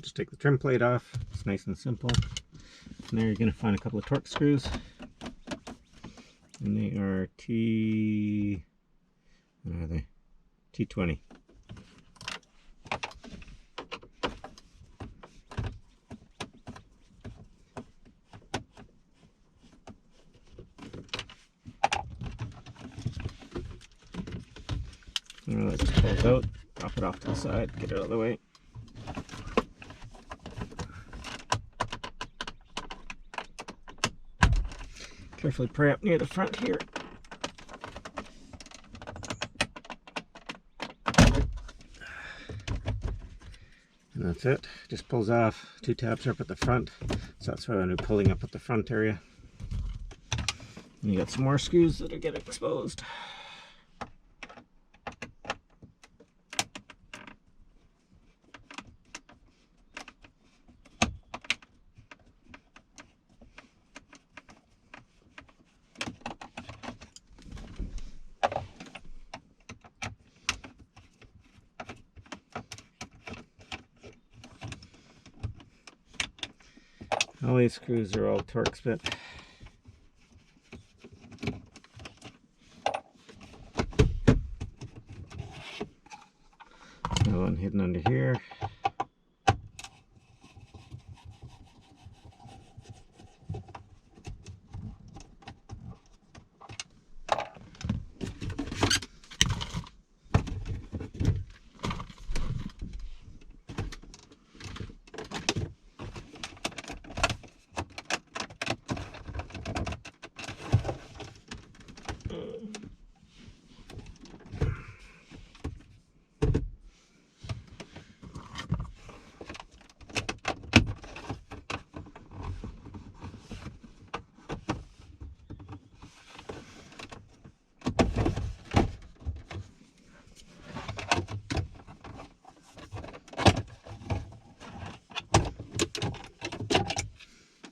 just take the trim plate off. It's nice and simple. And there you're going to find a couple of Torx screws. And they are what are they? T20. That just pulls out, drop it off to the side, get it out of the way. Carefully pry up near the front here. And that's it. Just pulls off. Two tabs are up at the front, so that's why I'm pulling up at the front area. And you got some more screws that are getting exposed. All these screws are all Torx bit. Another one hidden under here.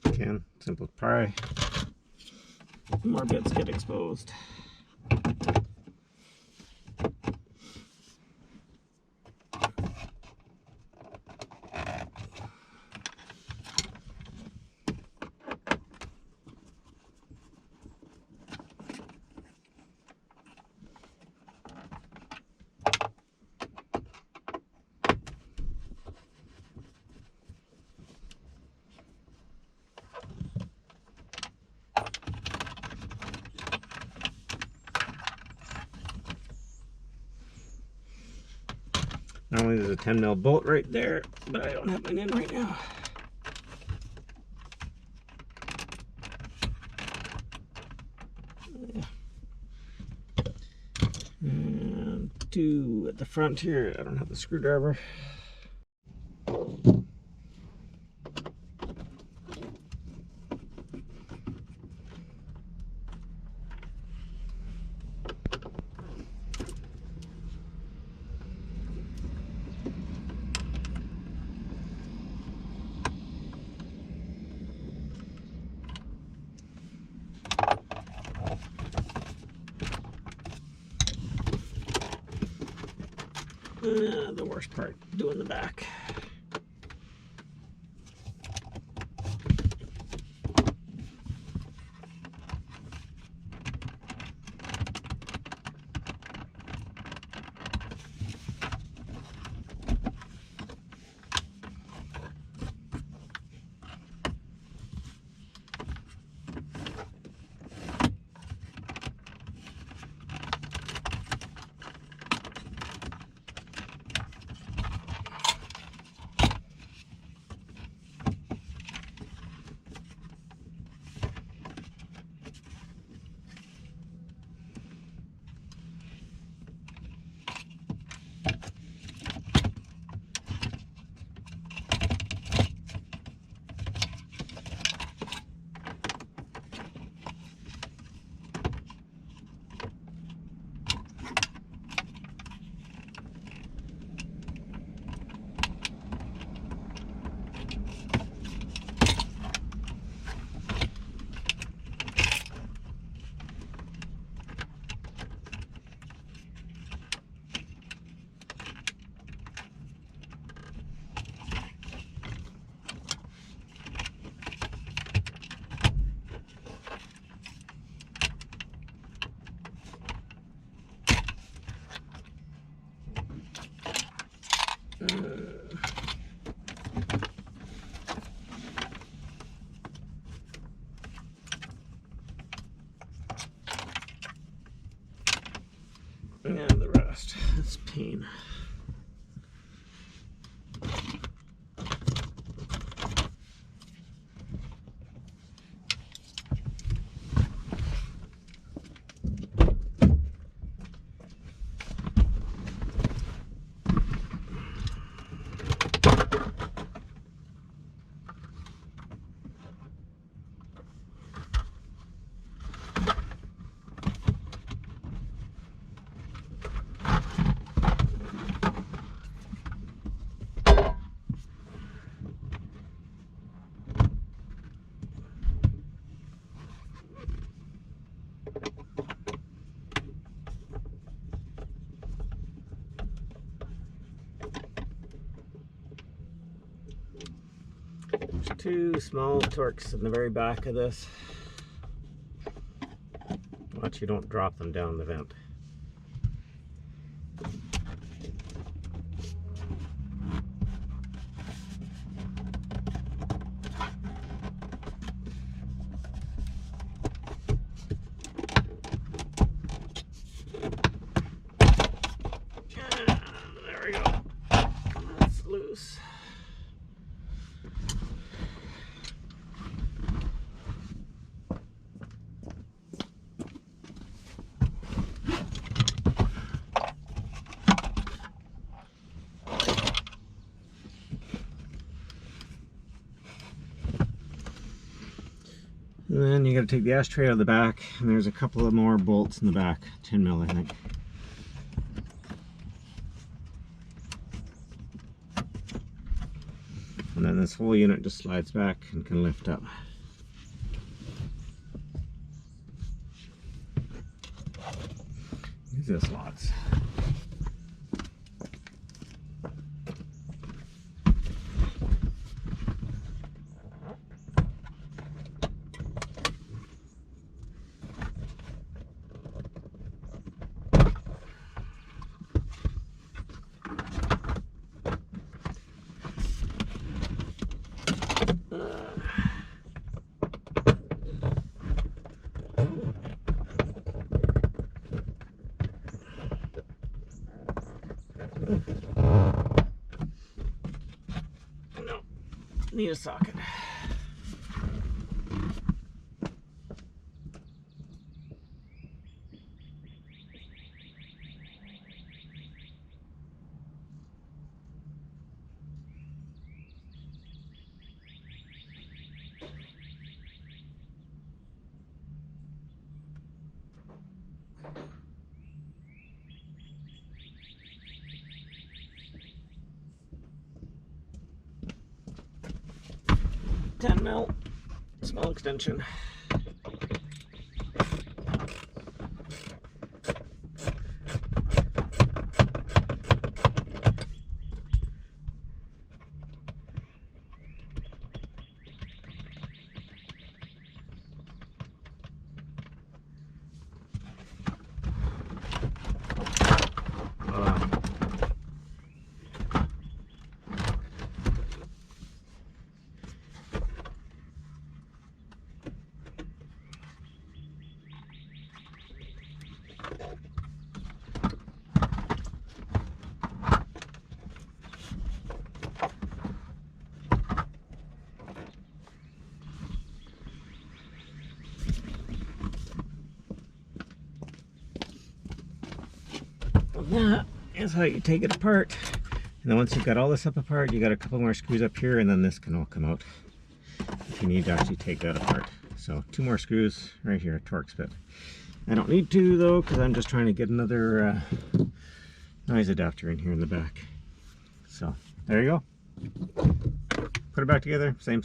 Again, simple pry. More bits get exposed. Normally there's a 10mm bolt right there, but I don't have mine in right now. And two at the front here. I don't have the screwdriver. The worst part, doing the back. And the rest. That's pain. There's two small Torx in the very back of this. Watch you don't drop them down the vent. There we go. That's loose. And then you got to take the ashtray out of the back, and there's a couple of more bolts in the back, 10 mil I think. And then this whole unit just slides back and can lift up. These are slots. No, need a socket. $10 mil, small extension. That is how you take it apart. And then once you've got all this up apart, you got a couple more screws up here, and then this can all come out if you need to actually take that apart. So 2 more screws right here, a Torx bit. I don't need to though, because I'm just trying to get another noise adapter in here in the back. So there you go. Put it back together, same.